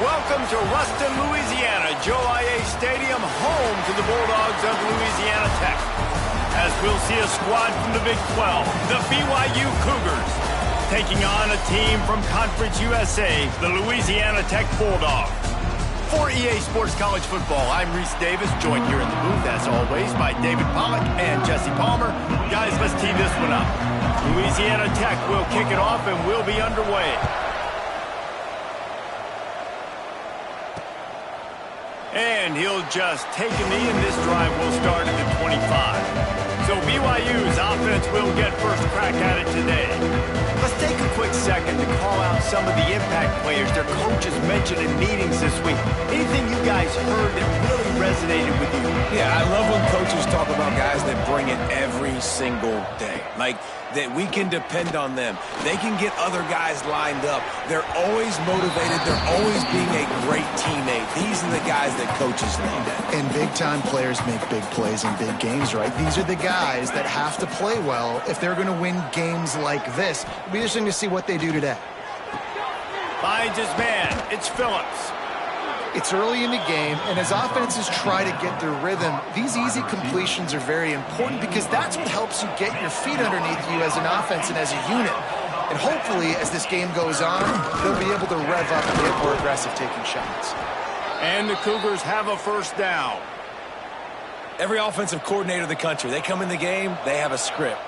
Welcome to Ruston, Louisiana, Joe IA Stadium, home to the Bulldogs of Louisiana Tech. As we'll see a squad from the Big 12, the BYU Cougars, taking on a team from Conference USA, the Louisiana Tech Bulldogs. For EA Sports College Football, I'm Reese Davis, joined here in the booth, as always, by David Pollack and Jesse Palmer. Guys, let's tee this one up. Louisiana Tech will kick it off and we'll be underway. And he'll just take a knee, and this drive will start at the 25. So BYU's offense will get first crack at it today. Let's take a quick second to call out some of the impact players their coaches mentioned in meetings this week. Anything you guys heard that really resonated with you? Yeah, I love when coaches talk about guys that bring it every single day. Like, that we can depend on them. They can get other guys lined up. They're always motivated. They're always being a great teammate. These are the guys that coaches lean at. And big-time players make big plays in big games, right? These are the guys that have to play well if they're going to win games like this. It'll be interesting to see what they do today. Finds his man. It's Phillips. It's early in the game, and as offenses try to get their rhythm, these easy completions are very important because that's what helps you get your feet underneath you as an offense and as a unit. And hopefully, as this game goes on, they'll be able to rev up and get more aggressive taking shots. And the Cougars have a first down. Every offensive coordinator in the country, they come in the game, they have a script.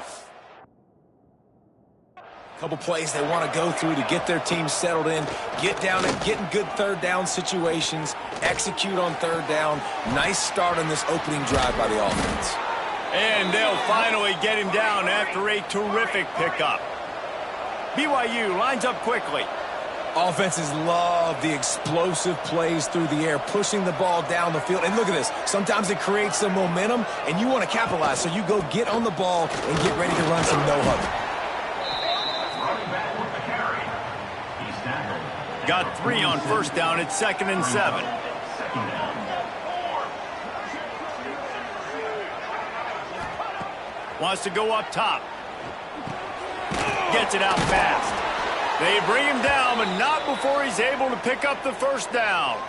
Couple plays they want to go through to get their team settled in, get down and get in good third down situations, execute on third down. Nice start on this opening drive by the offense. And they'll finally get him down after a terrific pickup. BYU lines up quickly. Offenses love the explosive plays through the air, pushing the ball down the field. And look at this. Sometimes it creates some momentum, and you want to capitalize. So you go get on the ball and get ready to run some no-huddle. Got 3 on first down. It's 2nd and 7. Wants to go up top. Gets it out fast. They bring him down, but not before he's able to pick up the first down.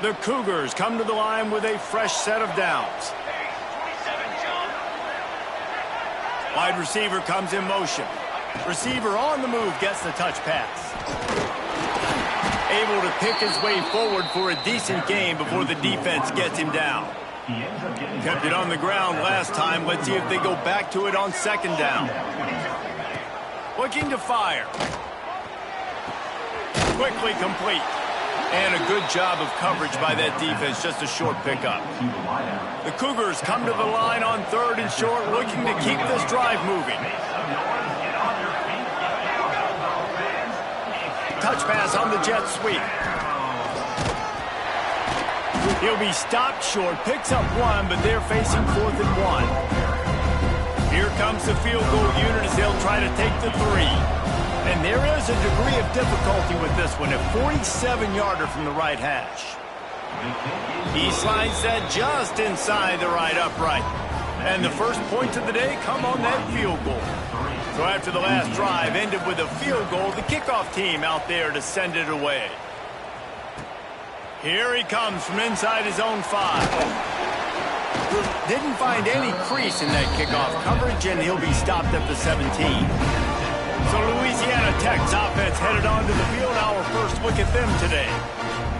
The Cougars come to the line with a fresh set of downs. Wide receiver comes in motion. Receiver on the move gets the touch pass. Able to pick his way forward for a decent gain before the defense gets him down. Kept it on the ground last time. Let's see if they go back to it on 2nd down. Looking to fire. Quickly complete. And a good job of coverage by that defense. Just a short pickup. The Cougars come to the line on 3rd and short, looking to keep this drive moving. Touch pass on the jet sweep. He'll be stopped short, picks up 1, but they're facing 4th and 1. Here comes the field goal unit as they'll try to take the 3. And there is a degree of difficulty with this one, a 47-yarder from the right hash. He slides that just inside the right upright. And the first points of the day come on that field goal. So after the last drive ended with a field goal, the kickoff team out there to send it away. Here he comes from inside his own 5. Didn't find any crease in that kickoff coverage, and he'll be stopped at the 17. So Louisiana Tech's offense headed onto the field. Our first look at them today.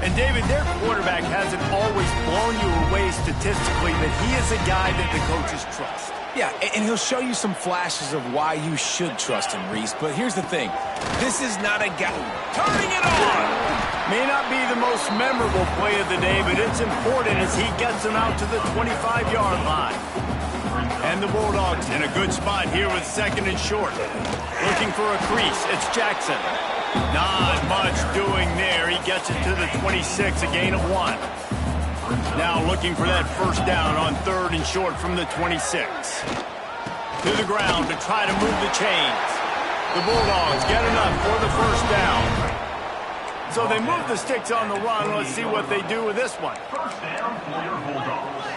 And David, their quarterback hasn't always blown you away statistically, but he is a guy that the coaches trust. Yeah, and he'll show you some flashes of why you should trust him, Reese. But here's the thing. This is not a guy turning it on. May not be the most memorable play of the day, but it's important as he gets them out to the 25-yard line. And the Bulldogs in a good spot here with 2nd and short. Looking for a crease. It's Jackson. Not much doing there. He gets it to the 26, a gain of 1. Now looking for that first down on 3rd and short from the 26. To the ground to try to move the chains. The Bulldogs get enough for the first down. So they move the sticks on the run. Let's see what they do with this one. First down for your Bulldogs.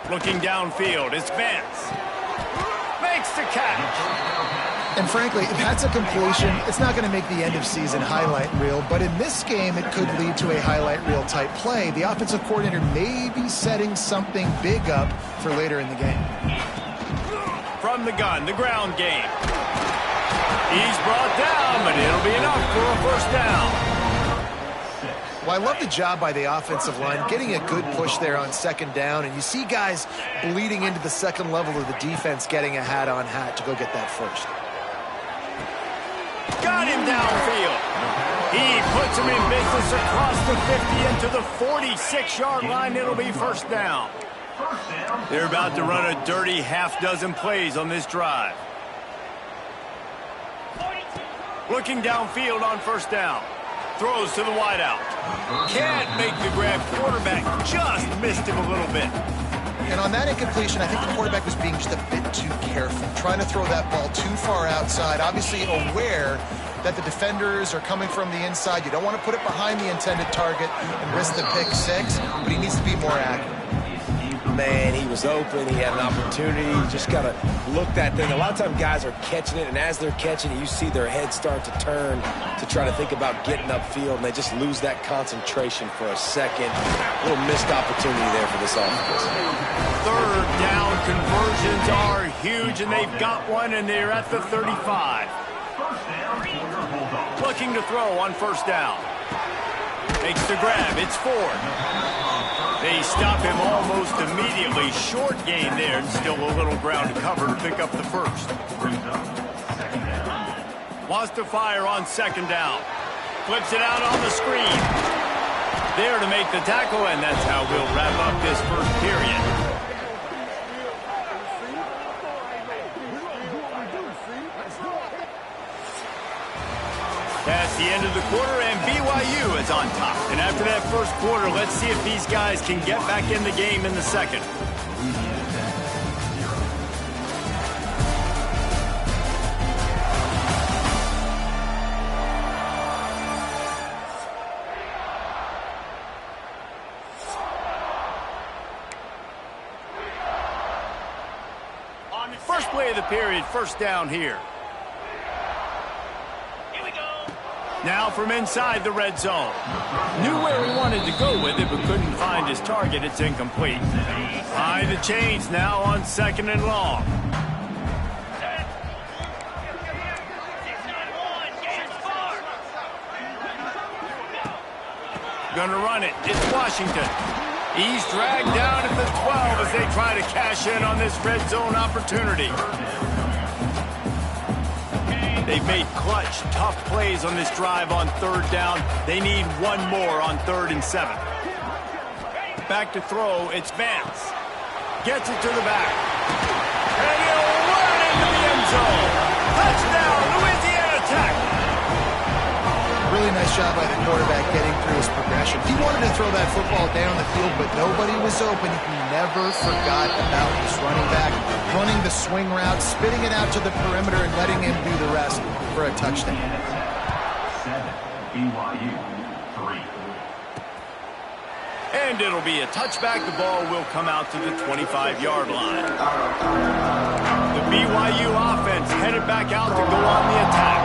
Looking downfield, it's Vance. Makes the catch. And frankly, if that's a completion, it's not going to make the end-of-season highlight reel. But in this game, it could lead to a highlight reel type play. The offensive coordinator may be setting something big up for later in the game. From the gun, the ground game. He's brought down, but it'll be enough for a first down. Well, I love the job by the offensive line, getting a good push there on second down, and you see guys bleeding into the second level of the defense getting a hat-on-hat to go get that first. Got him downfield. He puts him in business across the 50 into the 46-yard line. It'll be first down. They're about to run a dirty half-dozen plays on this drive. Looking downfield on first down. Throws to the wideout. Can't make the grab. Quarterback just missed him a little bit. And on that incompletion, I think the quarterback was being just a bit too careful, trying to throw that ball too far outside, obviously aware that the defenders are coming from the inside. You don't want to put it behind the intended target and risk the pick six, but he needs to be more accurate. Man, he was open. He had an opportunity. You just got to look that thing. A lot of times guys are catching it, and as they're catching it, you see their head start to turn to try to think about getting upfield, and they just lose that concentration for a second. A little missed opportunity there for this offense. Third down conversions are huge, and they've got one, and they're at the 35. Looking to throw on first down. Makes the grab. It's Ford. They stop him almost immediately. Short gain there, and still a little ground to cover to pick up the first. Wants to fire on second down. Flips it out on the screen. There to make the tackle, and that's how we'll wrap up this first period. That's the end of the quarter, and BYU is on top. And after that first quarter, let's see if these guys can get back in the game in the second. First play of the period, first down here. Now from inside the red zone. Knew where he wanted to go with it, but couldn't find his target. It's incomplete. High the chains now on second and long. Gonna run it. It's Washington. He's dragged down at the 12 as they try to cash in on this red zone opportunity. They've made clutch, tough plays on this drive on third down. They need one more on 3rd and 7. Back to throw, it's Vance. Gets it to the back. And he'll run into the end zone. Touchdown, Louisiana Tech. Really nice job by the quarterback getting through his progression. He wanted to throw that football down the field, but nobody was open. He never forgot about his running back, running the swing route, spitting it out to the perimeter, and letting him do the rest for a touchdown. 7, BYU 3. And it'll be a touchback. The ball will come out to the 25-yard line. The BYU offense headed back out to go on the attack.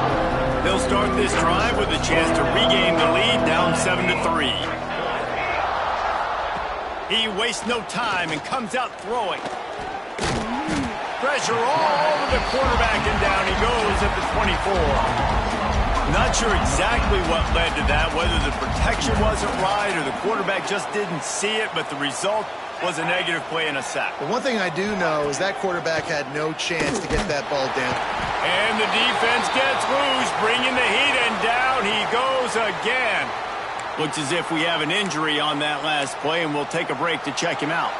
They'll start this drive with a chance to regain the lead, down 7-3. He wastes no time and comes out throwing. Pressure all over the quarterback, and down he goes at the 24. Not sure exactly what led to that, whether the protection wasn't right or the quarterback just didn't see it, but the result was a negative play and a sack. But one thing I do know is that quarterback had no chance to get that ball down. And the defense gets loose, bringing the heat, and down he goes again. Looks as if we have an injury on that last play, and we'll take a break to check him out.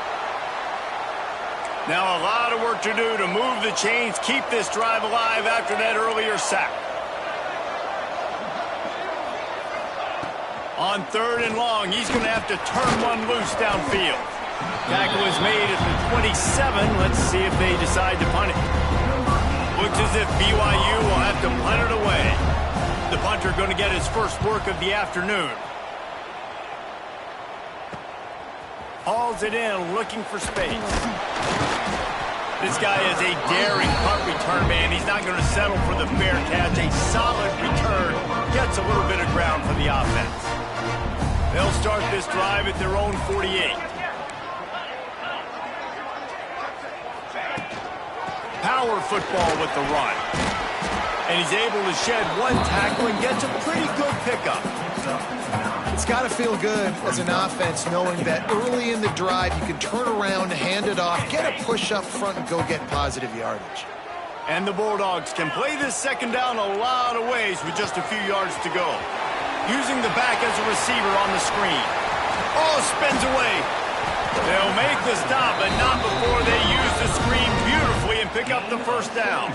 Now a lot of work to do to move the chains, keep this drive alive after that earlier sack. On 3rd and long, he's going to have to turn one loose downfield. Tackle is made at the 27. Let's see if they decide to punt it. Looks as if BYU will have to punt it away. The punter going to get his first work of the afternoon. Hauls it in, looking for space. This guy is a daring punt return man. He's not going to settle for the fair catch. A solid return gets a little bit of ground for the offense. They'll start this drive at their own 48. Power football with the run. And he's able to shed one tackle and gets a pretty good pickup. It's got to feel good as an offense knowing that early in the drive you can turn around, hand it off, get a push up front, and go get positive yardage. And the Bulldogs can play this second down a lot of ways with just a few yards to go. Using the back as a receiver on the screen. Oh, spins away. They'll make the stop, but not before they use the screen beautifully and pick up the first down.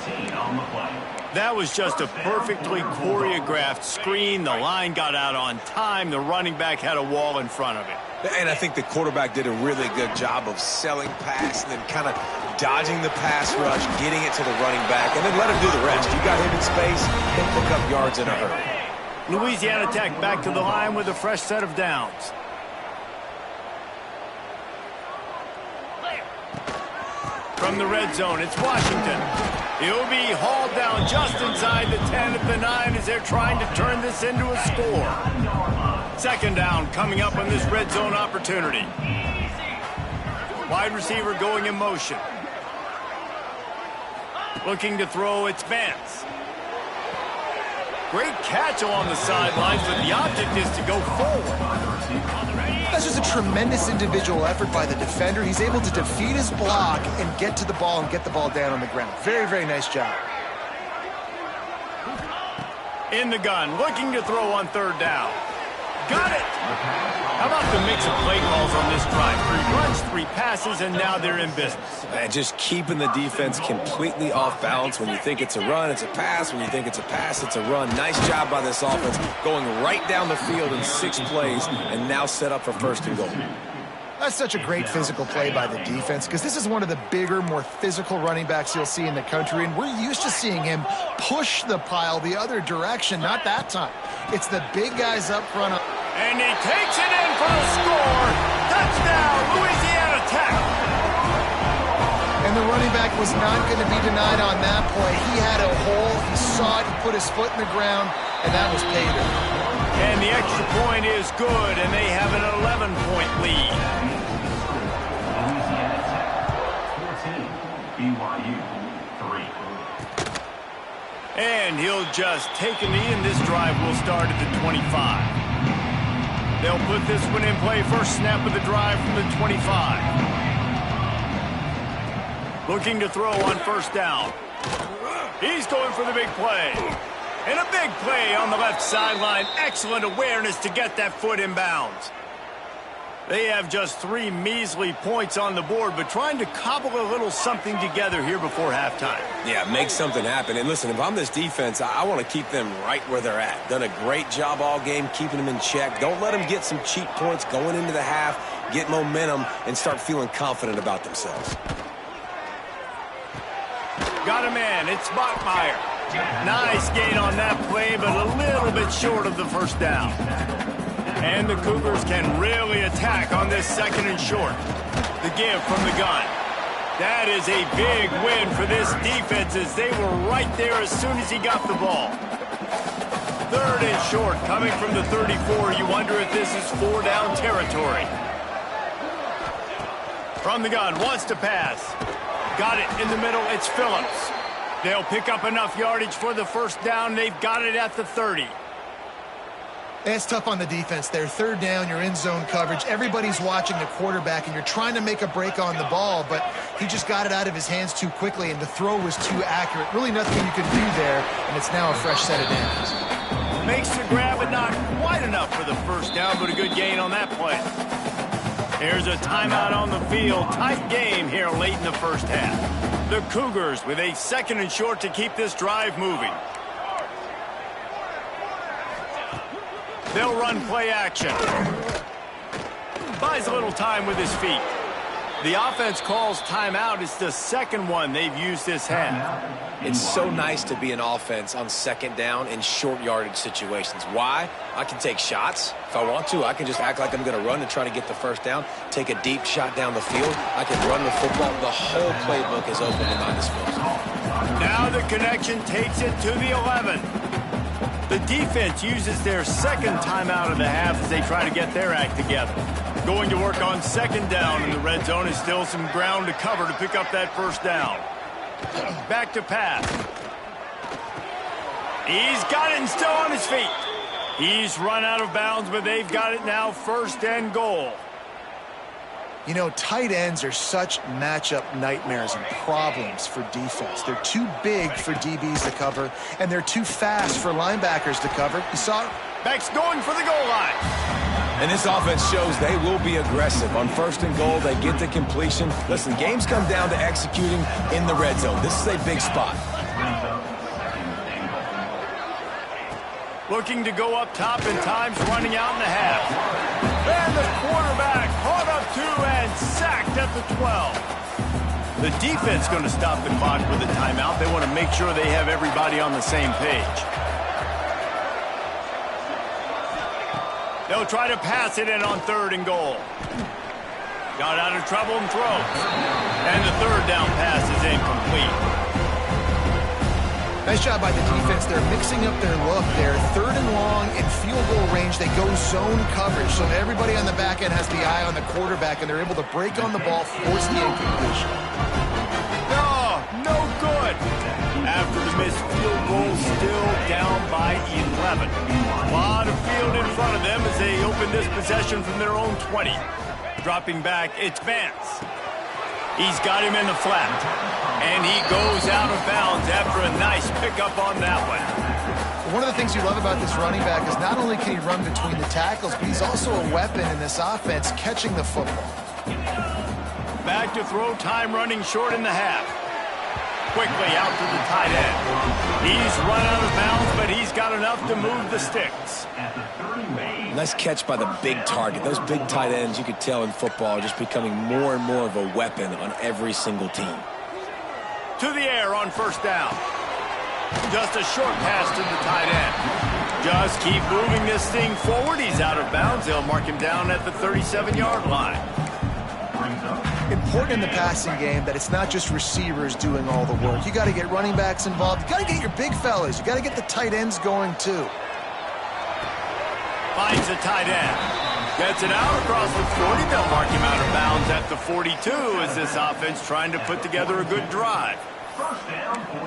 That was just a perfectly choreographed screen. The line got out on time. The running back had a wall in front of it. And I think the quarterback did a really good job of selling pass and then kind of dodging the pass rush, getting it to the running back, and then let him do the rest. You got him in space, he'll pick up yards in a hurry. Louisiana Tech back to the line with a fresh set of downs. From the red zone, it's Washington. He'll be hauled down just inside the 10 at the 9 as they're trying to turn this into a score. Second down coming up on this red zone opportunity. Wide receiver going in motion. Looking to throw, it's Vance. Great catch along the sidelines, but the object is to go forward. That's just a tremendous individual effort by the defender. He's able to defeat his block and get to the ball and get the ball down on the ground. Very, very nice job. In the gun, looking to throw on third down. Got it! How about the mix of play calls on this drive? 3 runs, 3 passes, and now they're in business. And just keeping the defense completely off balance. When you think it's a run, it's a pass. When you think it's a pass, it's a run. Nice job by this offense, going right down the field in 6 plays and now set up for first and goal. That's such a great physical play by the defense because this is one of the bigger, more physical running backs you'll see in the country, and we're used to seeing him push the pile the other direction. Not that time. It's the big guys up front. And he takes it in for a score. Touchdown, Louisiana Tech. And the running back was not going to be denied on that play. He had a hole. He saw it. He put his foot in the ground, and that was payday. And the extra point is good, and they have an 11-point lead. Louisiana Tech 14, BYU 3. And he'll just take a knee, and this drive will start at the 25. They'll put this one in play. First snap of the drive from the 25. Looking to throw on first down. He's going for the big play. And a big play on the left sideline. Excellent awareness to get that foot in bounds. They have just 3 measly points on the board, but trying to cobble a little something together here before halftime. Yeah, make something happen. And listen, if I'm this defense, I want to keep them right where they're at. Done a great job all game keeping them in check. Don't let them get some cheap points going into the half, get momentum, and start feeling confident about themselves. Got a man. It's Bachmeyer. Nice gain on that play, but a little bit short of the first down. And the Cougars can really attack on this second and short. The give from the gun. That is a big win for this defense as they were right there as soon as he got the ball. Third and short coming from the 34. You wonder if this is 4-down territory. From the gun, wants to pass. Got it in the middle, it's Phillips. They'll pick up enough yardage for the first down. They've got it at the 30. It's tough on the defense there. Third down, you're in zone coverage. Everybody's watching the quarterback, and you're trying to make a break on the ball, but he just got it out of his hands too quickly, and the throw was too accurate. Really nothing you can do there, and it's now a fresh set of downs. Makes the grab, but not quite enough for the first down, but a good gain on that play. Here's a timeout on the field. Tight game here late in the first half. The Cougars with a second and short to keep this drive moving. They'll run play action. Buys a little time with his feet. The offense calls timeout. It's the second one they've used this half. It's so nice to be an offense on second down in short yardage situations. Why? I can take shots. If I want to, I can just act like I'm going to run and try to get the first down, take a deep shot down the field. I can run the football. The whole playbook is open at my disposal. Now the connection takes it to the 11. The defense uses their second timeout of the half as they try to get their act together. Going to work on second down in the red zone. Is still some ground to cover to pick up that first down. Back to pass. He's got it and still on his feet. He's run out of bounds, but they've got it now first and goal. You know, tight ends are such matchup nightmares and problems for defense. They're too big for DBs to cover, and they're too fast for linebackers to cover. You saw it. Beck's going for the goal line. And this offense shows they will be aggressive. On first and goal, they get the completion. Listen, games come down to executing in the red zone. This is a big spot. Looking to go up top, and time's running out in the half. And the quarterback caught up to and sacked at the 12. The defense going to stop the clock with a timeout. They want to make sure they have everybody on the same page. They'll try to pass it in on third and goal. Got out of trouble and throws. And the third down pass is incomplete. Nice job by the defense. They're mixing up their look there. Third and long in field goal range. They go zone coverage. So everybody on the back end has the eye on the quarterback, and they're able to break on the ball, force the incompletion. No good. After the missed field goal, still down by 11. A lot of field in front of them as they open this possession from their own 20. Dropping back, it's Vance. He's got him in the flat. And he goes out of bounds after a nice pickup on that one. One of the things you love about this running back is not only can he run between the tackles, but he's also a weapon in this offense, catching the football. Back to throw, time running short in the half. Quickly out to the tight end. He's run out of bounds, but he's got enough to move the sticks. Nice catch by the big target. Those big tight ends, you could tell in football, are just becoming more and more of a weapon on every single team. To the air on first down. Just a short pass to the tight end. Just keep moving this thing forward. He's out of bounds. They'll mark him down at the 37-yard line. Important in the passing game that it's not just receivers doing all the work. You got to get running backs involved. You got to get your big fellas. You got to get the tight ends going too. Finds the tight end. Gets it out across the 40. They'll mark him out of bounds at the 42 as this offense trying to put together a good drive.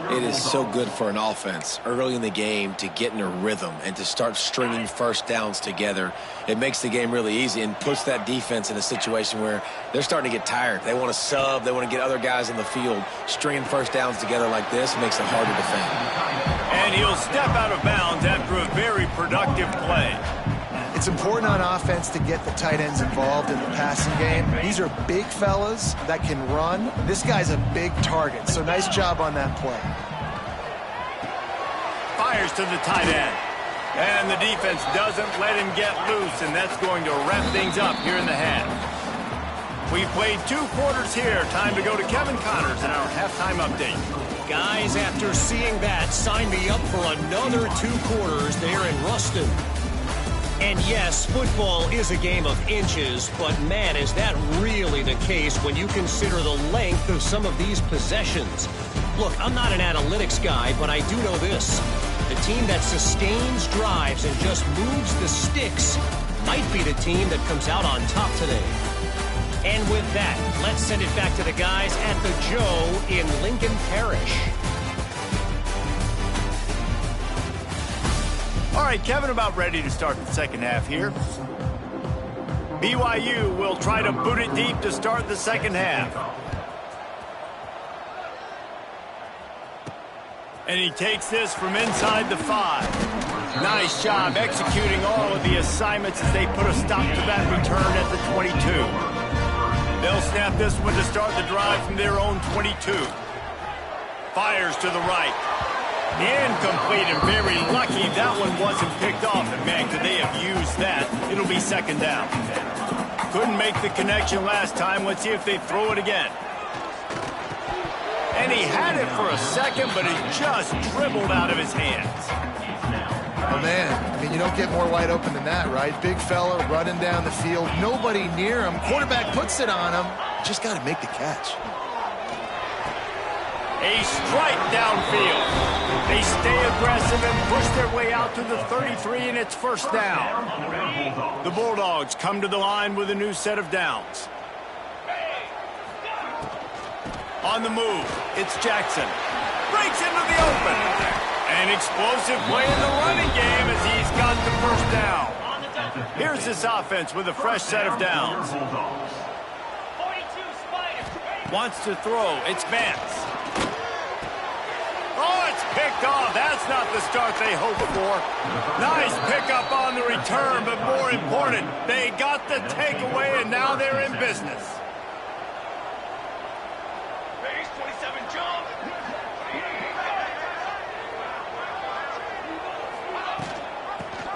It is so good for an offense early in the game to get in a rhythm and to start stringing first downs together. It makes the game really easy and puts that defense in a situation where they're starting to get tired. They want to sub. They want to get other guys in the field. Stringing first downs together like this makes it hard to defend. And he'll step out of bounds after a very productive play. It's important on offense to get the tight ends involved in the passing game. These are big fellas that can run. This guy's a big target, so nice job on that play. Fires to the tight end. And the defense doesn't let him get loose, and that's going to wrap things up here in the half. We've played 2 quarters here. Time to go to Kevin Connors in our halftime update. Guys, after seeing that, sign me up for another 2 quarters there in Ruston. And yes, football is a game of inches, but man, is that really the case when you consider the length of some of these possessions. Look, I'm not an analytics guy, but I do know this. The team that sustains drives and just moves the sticks might be the team that comes out on top today. And with that, let's send it back to the guys at the Joe in Lincoln Parish. All right, Kevin, about ready to start the second half here. BYU will try to boot it deep to start the second half. And he takes this from inside the 5. Nice job executing all of the assignments as they put a stop to that return at the 22. They'll snap this one to start the drive from their own 22. Fires to the right. Incomplete, and very lucky that one wasn't picked off. And man, could they have used that. It'll be second down. Couldn't make the connection last time. Let's see if they throw it again. And he had it for a second, but it just dribbled out of his hands. Oh, man, I mean, you don't get more wide open than that, right? Big fella running down the field, nobody near him. Quarterback puts it on him. Just got to make the catch. A strike downfield. They stay aggressive and push their way out to the 33, and it's first down. The Bulldogs come to the line with a new set of downs. On the move, it's Jackson. Breaks into the open. An explosive play in the running game as he's got the first down. Here's this offense with a fresh set of downs. Wants to throw. It's Vance. Oh, it's picked off. That's not the start they hoped for. Nice pickup on the return, but more important, they got the takeaway, and now they're in business.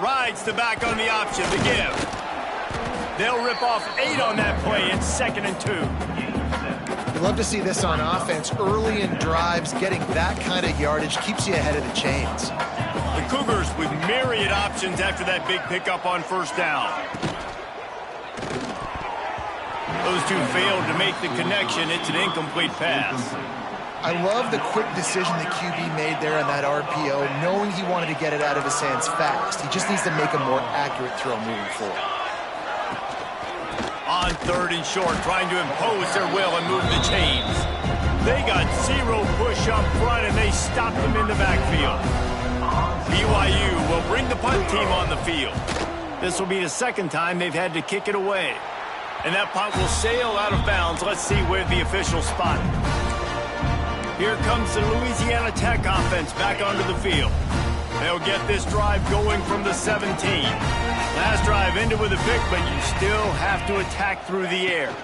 Rides the back on the option to give. They'll rip off 8 on that play. It's 2nd and 2. You love to see this on offense. Early in drives, getting that kind of yardage keeps you ahead of the chains. The Cougars with myriad options after that big pickup on first down. Those two failed to make the connection. It's an incomplete pass. I love the quick decision the QB made there on that RPO, knowing he wanted to get it out of his hands fast. He just needs to make a more accurate throw moving forward. On 3rd and short, trying to impose their will and move the chains. They got 0 push up front, and they stopped them in the backfield. BYU will bring the punt team on the field. This will be the 2nd time they've had to kick it away. And that punt will sail out of bounds. Let's see where the official spot. Here comes the Louisiana Tech offense back onto the field. They'll get this drive going from the 17. Last drive ended with a pick, but you still have to attack through the air.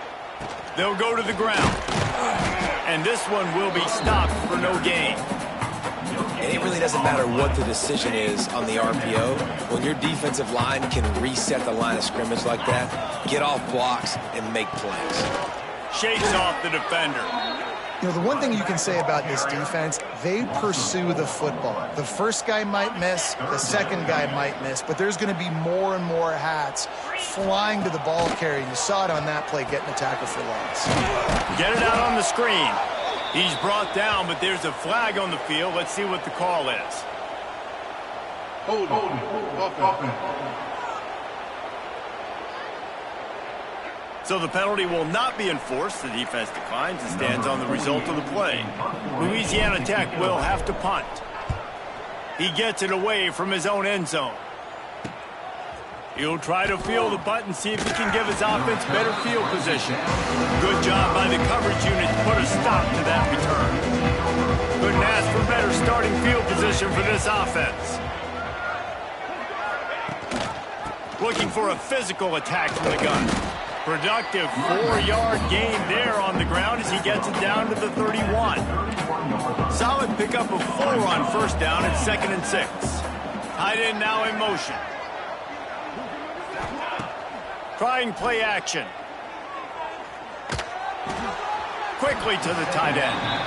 They'll go to the ground. And this one will be stopped for no gain. And it really doesn't matter what the decision is on the RPO. When your defensive line can reset the line of scrimmage like that, get off blocks and make plays. Shakes off the defender. You know, the one thing you can say about this defense, they pursue the football. The first guy might miss, the second guy might miss, but there's going to be more and more hats flying to the ball carrier. You saw it on that play, getting a tackle for loss. Get it out on the screen. He's brought down, but there's a flag on the field. Let's see what the call is. Hold it. So the penalty will not be enforced. The defense declines and stands on the result of the play. Louisiana Tech will have to punt. He gets it away from his own end zone. He'll try to field the punt and see if he can give his offense better field position. Good job by the coverage unit to put a stop to that return. Couldn't ask for better starting field position for this offense. Looking for a physical attack from the gun. Productive 4-yard gain there on the ground as he gets it down to the 31. Solid pickup of 4 on first down and 2nd and 6. Tight end now in motion. Trying play action. Quickly to the tight end.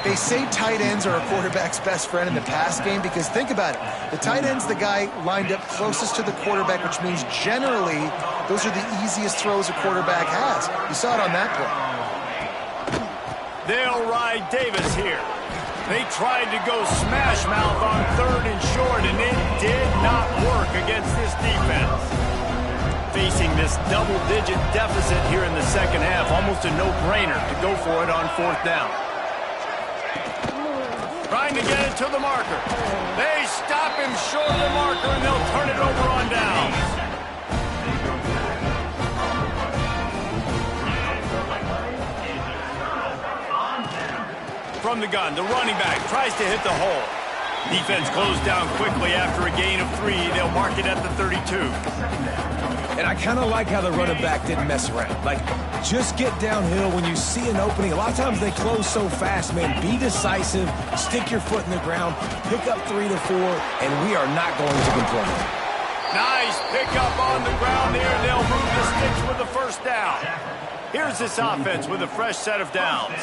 They say tight ends are a quarterback's best friend in the pass game because think about it. The tight end's the guy lined up closest to the quarterback, which means generally those are the easiest throws a quarterback has. You saw it on that play. They'll ride Davis here. They tried to go smash mouth on 3rd and short, and it did not work against this defense. Facing this double-digit deficit here in the 2nd half, almost a no-brainer to go for it on 4th down. Trying to get it to the marker. They stop him short of the marker, and they'll turn it over on downs. From the gun, the running back tries to hit the hole. Defense closed down quickly after a gain of 3. They'll mark it at the 32. And I kind of like how the running back didn't mess around. Like, just get downhill when you see an opening. A lot of times they close so fast, man. Be decisive, stick your foot in the ground, pick up 3 to 4, and we are not going to complain. Nice pickup on the ground there. They'll move the 6 with the first down. Here's this offense with a fresh set of downs.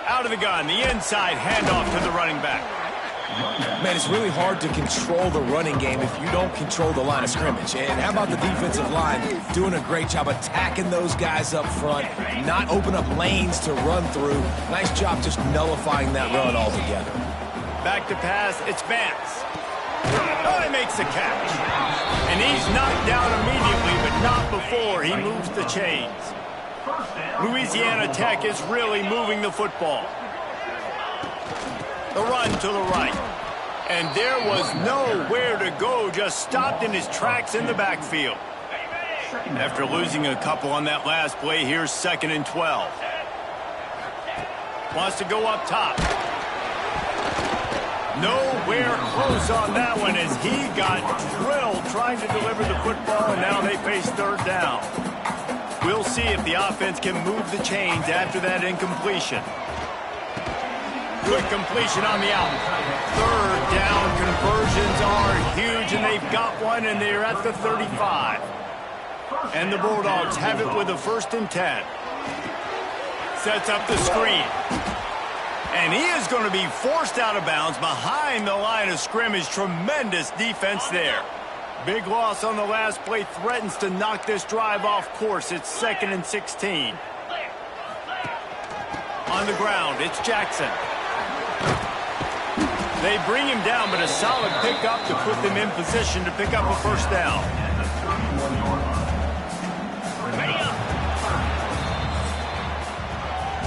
Out of the gun, the inside handoff to the running back. Man, it's really hard to control the running game if you don't control the line of scrimmage. And how about the defensive line doing a great job attacking those guys up front, not open up lanes to run through. Nice job just nullifying that run altogether. Back to pass, it's Vance. Oh, he makes the catch. And he's knocked down immediately, but not before he moves the chains. Louisiana Tech is really moving the football. The run to the right. And there was nowhere to go, just stopped in his tracks in the backfield. After losing a couple on that last play, here's 2nd and 12. Wants to go up top. Nowhere close on that one as he got drilled trying to deliver the football, and now they face 3rd down. We'll see if the offense can move the chains after that incompletion. Good completion on the out. 3rd down conversions are huge, and they've got one, and they're at the 35. And the Bulldogs have it with a 1st and 10. Sets up the screen. And he is going to be forced out of bounds behind the line of scrimmage. Tremendous defense there. Big loss on the last play threatens to knock this drive off course. It's 2nd and 16. On the ground, it's Jackson. They bring him down, but a solid pickup to put them in position to pick up a 1st down.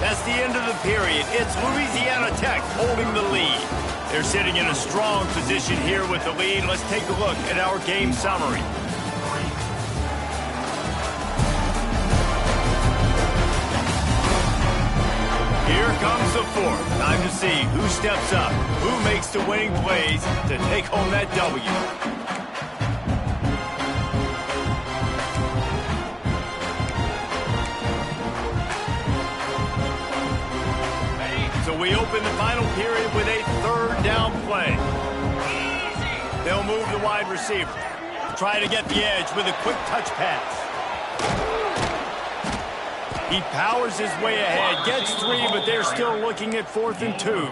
That's the end of the period. It's Louisiana Tech holding the lead. They're sitting in a strong position here with the lead. Let's take a look at our game summary. Here comes the 4th. Time to see who steps up, who makes the winning plays to take home that W. So we open the final period with a 3rd down play. They'll move the wide receiver. Try to get the edge with a quick touch pass. He powers his way ahead, gets 3, but they're still looking at 4th and 2.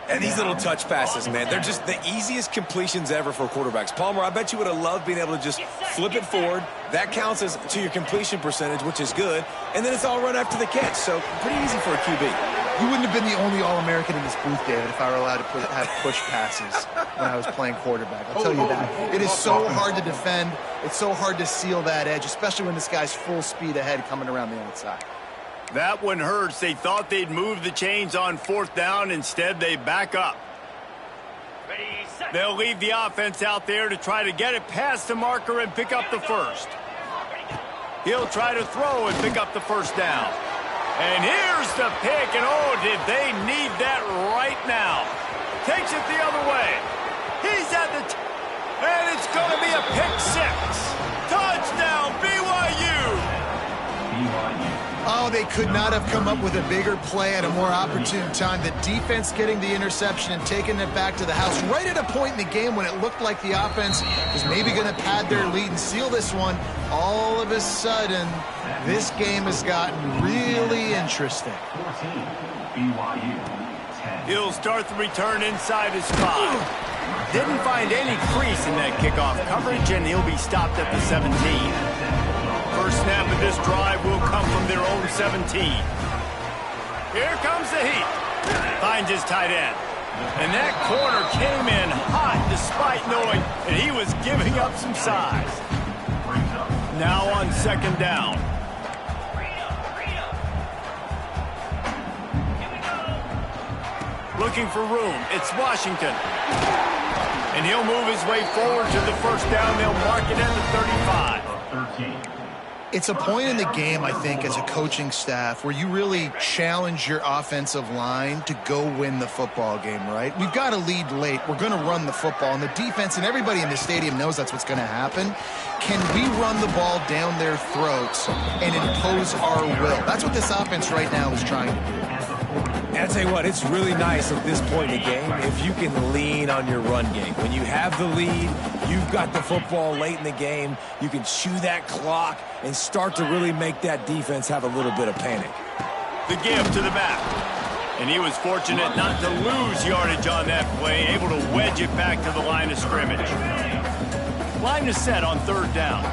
And these little touch passes, man, they're just the easiest completions ever for quarterbacks. Palmer, I bet you would have loved being able to just flip it forward. That counts as to your completion percentage, which is good. And then it's all run after the catch, so pretty easy for a QB. You wouldn't have been the only All-American in this booth, David, if I were allowed to have push passes when I was playing quarterback. I'll tell you that. It is so hard to defend. It's so hard to seal that edge, especially when this guy's full speed ahead coming around the outside. That one hurts. They thought they'd move the chains on 4th down. Instead, they back up. They'll leave the offense out there to try to get it past the marker and pick up the 1st. He'll try to throw and pick up the 1st down. And here's the pick, and oh, did they need that right now. Takes it the other way. He's at the and it's going to be a pick 6. Touchdown, BYU! Oh, they could not have come up with a bigger play at a more opportune time. The defense getting the interception and taking it back to the house right at a point in the game when it looked like the offense was maybe going to pad their lead and seal this one. All of a sudden, this game has gotten really interesting. He'll start the return inside his 5. Didn't find any crease in that kickoff coverage, and he'll be stopped at the 17. First snap of this drive will come from their own 17. Here comes the heat. Finds his tight end. And that corner came in hot despite knowing that he was giving up some size. Now on 2nd down. Looking for room. It's Washington. And he'll move his way forward to the 1st down. They'll mark it at the 35. It's a point in the game, I think, as a coaching staff where you really challenge your offensive line to go win the football game, right? We've got a lead late. We're going to run the football. And the defense and everybody in the stadium knows that's what's going to happen. Can we run the ball down their throats and impose our will? That's what this offense right now is trying to do. Yeah, I tell you what, it's really nice at this point in the game if you can lean on your run game. When you have the lead, you've got the football late in the game, you can chew that clock and start to really make that defense have a little bit of panic. The give to the back. And he was fortunate not to lose yardage on that play, able to wedge it back to the line of scrimmage. Line is set on third down.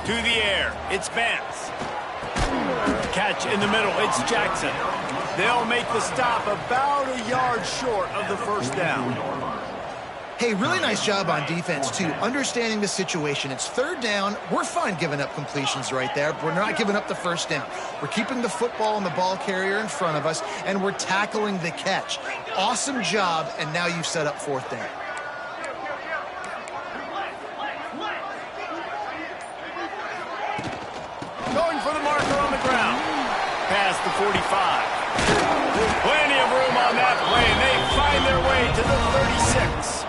To the air, it's Vance. Catch in the middle, it's Jackson. They'll make the stop about a yard short of the first down. Hey, really nice job on defense, too, understanding the situation. It's third down. We're fine giving up completions right there, but we're not giving up the first down. We're keeping the football and the ball carrier in front of us, and we're tackling the catch. Awesome job, and now you've set up fourth down. Going for the marker on the ground. Past the 45. Plenty of room on that play, and they find their way to the 36.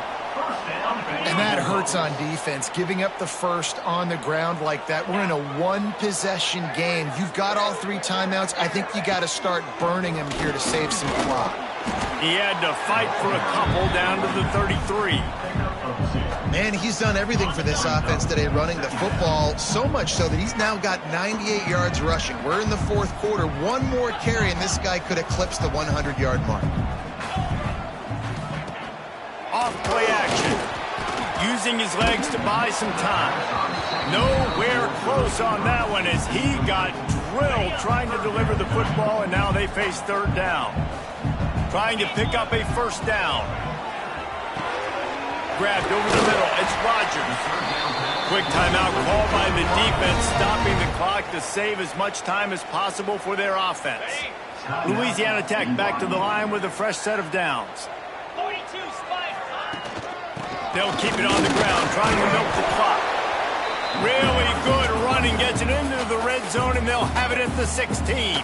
And that hurts on defense, giving up the first on the ground like that. We're in a one-possession game. You've got all three timeouts. I think you got to start burning them here to save some clock. He had to fight for a couple down to the 33. Man, he's done everything for this offense today, running the football, so much so that he's now got 98 yards rushing. We're in the fourth quarter. One more carry, and this guy could eclipse the 100-yard mark. Off play action. Using his legs to buy some time. Nowhere close on that one as he got drilled trying to deliver the football, and now they face third down. Trying to pick up a first down. Grabbed over the middle. It's Rodgers. Quick timeout called by the defense, stopping the clock to save as much time as possible for their offense. Louisiana Tech back to the line with a fresh set of downs. They'll keep it on the ground, trying to milk the clock. Really good running, gets it into the red zone, and they'll have it at the 16.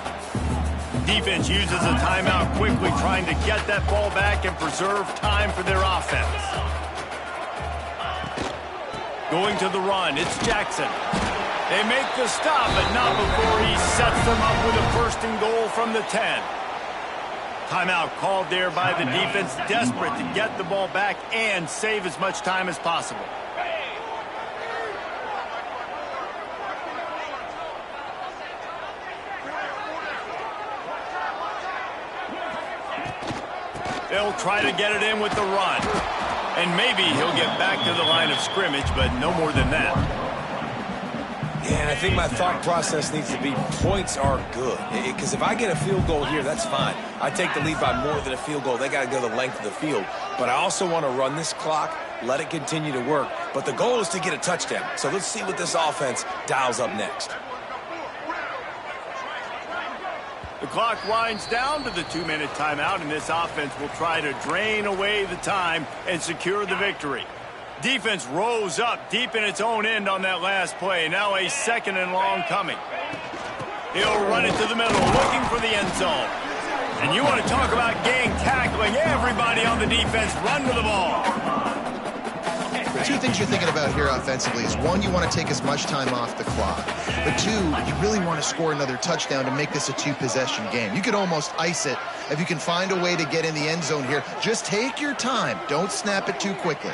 Defense uses a timeout quickly, trying to get that ball back and preserve time for their offense. Going to the run, it's Jackson. They make the stop, but not before he sets them up with a first and goal from the 10. Timeout called there by the defense, desperate to get the ball back and save as much time as possible. They'll try to get it in with the run. And maybe he'll get back to the line of scrimmage, but no more than that. Yeah, and I think my thought process needs to be points are good. Because if I get a field goal here, that's fine. I take the lead by more than a field goal. They got to go the length of the field. But I also want to run this clock, let it continue to work. But the goal is to get a touchdown. So let's see what this offense dials up next. The clock winds down to the 2-minute timeout, and this offense will try to drain away the time and secure the victory. Defense rose up deep in its own end on that last play. Now a second and long coming. He'll run it to the middle, looking for the end zone. And you want to talk about gang tackling. Everybody on the defense run to the ball. The two things you're thinking about here offensively is, one, you want to take as much time off the clock. But two, you really want to score another touchdown to make this a two-possession game. You could almost ice it if you can find a way to get in the end zone here. Just take your time. Don't snap it too quickly.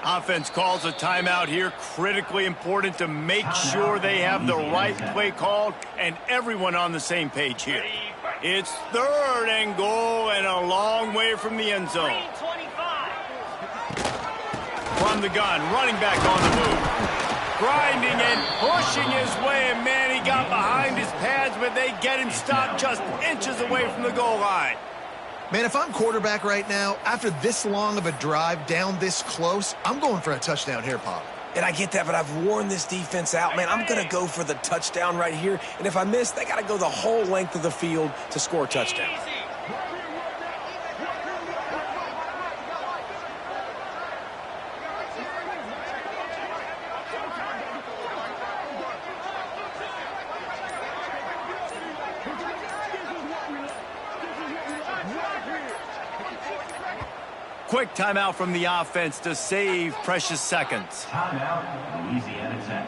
Offense calls a timeout here. Critically important to make sure they have the right play called and everyone on the same page here. It's third and goal and a long way from the end zone. From the gun, running back on the move. Grinding and pushing his way, and man, he got behind his pads, but they get him stopped just inches away from the goal line. Man, if I'm quarterback right now, after this long of a drive down this close, I'm going for a touchdown here, Pop. And I get that, but I've worn this defense out. Man, I'm going to go for the touchdown right here. And if I miss, they got to go the whole length of the field to score a touchdown. quick timeout from the offense to save precious seconds. Timeout, Louisiana Tech.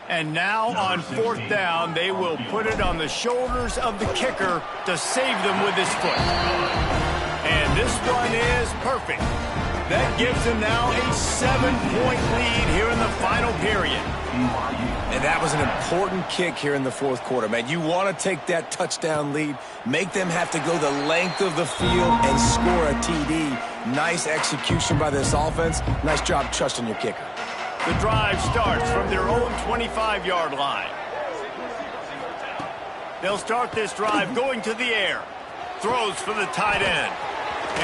And now on fourth down, they will put it on the shoulders of the kicker to save them with his foot. And this one is perfect. That gives them now a 7-point lead here in the final period. And that was an important kick here in the fourth quarter, man. You want to take that touchdown lead, make them have to go the length of the field and score a TD. Nice execution by this offense. Nice job trusting your kicker. The drive starts from their own 25-yard line. They'll start this drive going to the air. Throws for the tight end.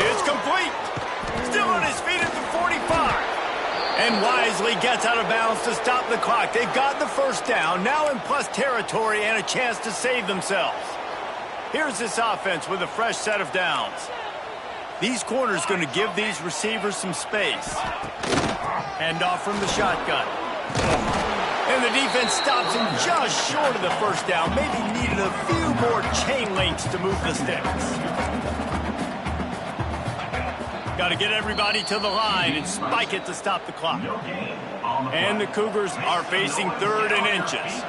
It's complete. Still on his feet at the 45. And wisely gets out of bounds to stop the clock. They've got the first down, now in plus territory and a chance to save themselves. Here's this offense with a fresh set of downs. These corners going to give these receivers some space. Hand off from the shotgun. And the defense stops him just short of the first down. Maybe needed a few more chain links to move the sticks. Got to get everybody to the line and spike it to stop the clock. And the Cougars are facing third and inches.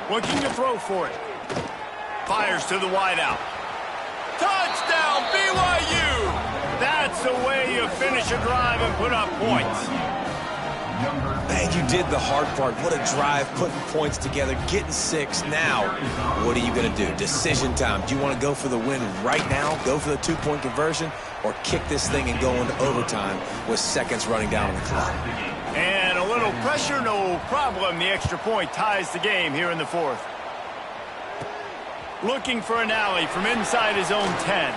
Looking to throw for it. Fires to the wideout. Touchdown, BYU! That's the way you finish a drive and put up points. Man, you did the hard part. What a drive, putting points together, getting 6. Now, what are you going to do? Decision time. Do you want to go for the win right now, go for the 2-point conversion, or kick this thing and go into overtime with seconds running down on the clock? And a little pressure, no problem. The extra point ties the game here in the fourth. Looking for an alley from inside his own 10.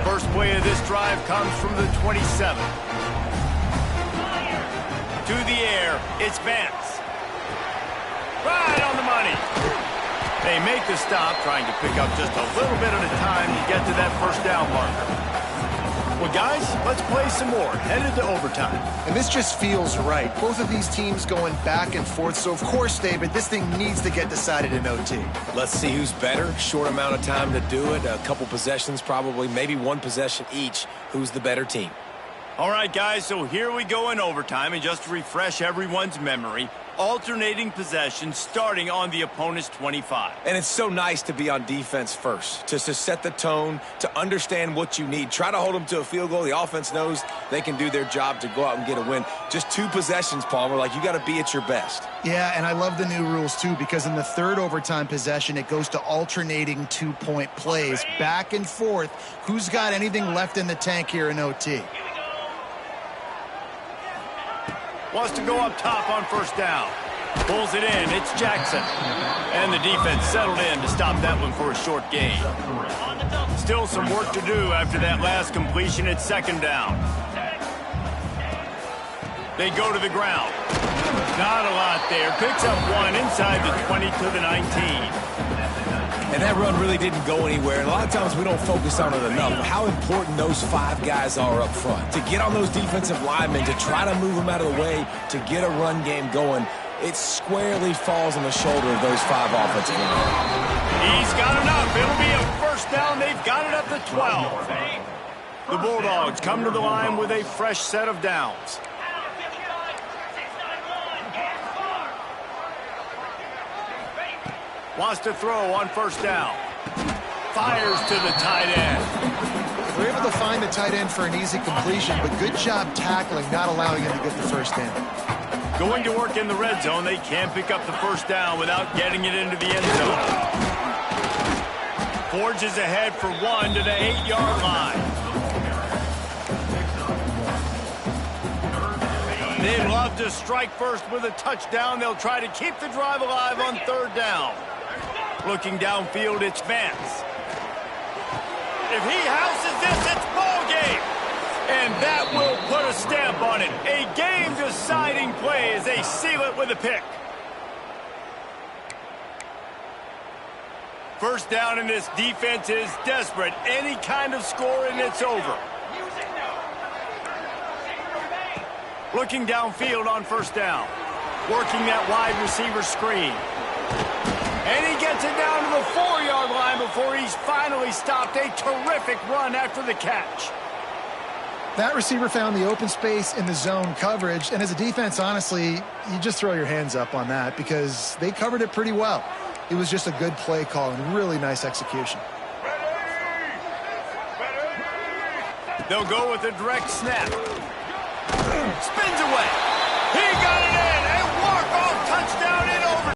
First play of this drive comes from the 27. To the air, it's Vance. Right on the money. They make the stop, trying to pick up just a little bit at a time to get to that first down marker. Well, guys, let's play some more. Headed to overtime. And this just feels right. Both of these teams going back and forth. So, of course, David, this thing needs to get decided in OT. Let's see who's better. Short amount of time to do it. A couple possessions probably. Maybe one possession each. Who's the better team? All right, guys, so here we go in overtime. And just to refresh everyone's memory, alternating possessions starting on the opponent's 25. And it's so nice to be on defense first, to set the tone, to understand what you need. Try to hold them to a field goal. The offense knows they can do their job to go out and get a win. Just 2 possessions, Palmer, like you got to be at your best. Yeah, and I love the new rules, too, because in the third overtime possession, it goes to alternating 2-point plays, back and forth. Who's got anything left in the tank here in OT? Wants to go up top on first down. Pulls it in. It's Jackson. And the defense settled in to stop that one for a short gain. Still some work to do after that last completion at second down. They go to the ground. Not a lot there. Picks up one inside the 20 to the 19. And that run really didn't go anywhere. And a lot of times we don't focus on it enough. How important those 5 guys are up front. To get on those defensive linemen, to try to move them out of the way, to get a run game going, it squarely falls on the shoulder of those 5 offensive linemen. He's got enough. It'll be a first down. They've got it up to 12. The Bulldogs come to the line with a fresh set of downs. Wants to throw on first down. Fires to the tight end. We're able to find the tight end for an easy completion, but good job tackling, not allowing him to get the first down. Going to work in the red zone. They can't pick up the first down without getting it into the end zone. Forges ahead for 1 to the 8-yard line. They'd love to strike first with a touchdown. They'll try to keep the drive alive on third down. Looking downfield, it's Vance. If he houses this, it's ball game. And that will put a stamp on it. A game-deciding play as they seal it with a pick. First down, and this defense is desperate. Any kind of score, and it's over. Looking downfield on first down. Working that wide receiver screen. And he gets it down to the 4-yard line before he's finally stopped. A terrific run after the catch. That receiver found the open space in the zone coverage, and as a defense, honestly, you just throw your hands up on that because they covered it pretty well. It was just a good play call and really nice execution. They'll go with a direct snap. Spins away.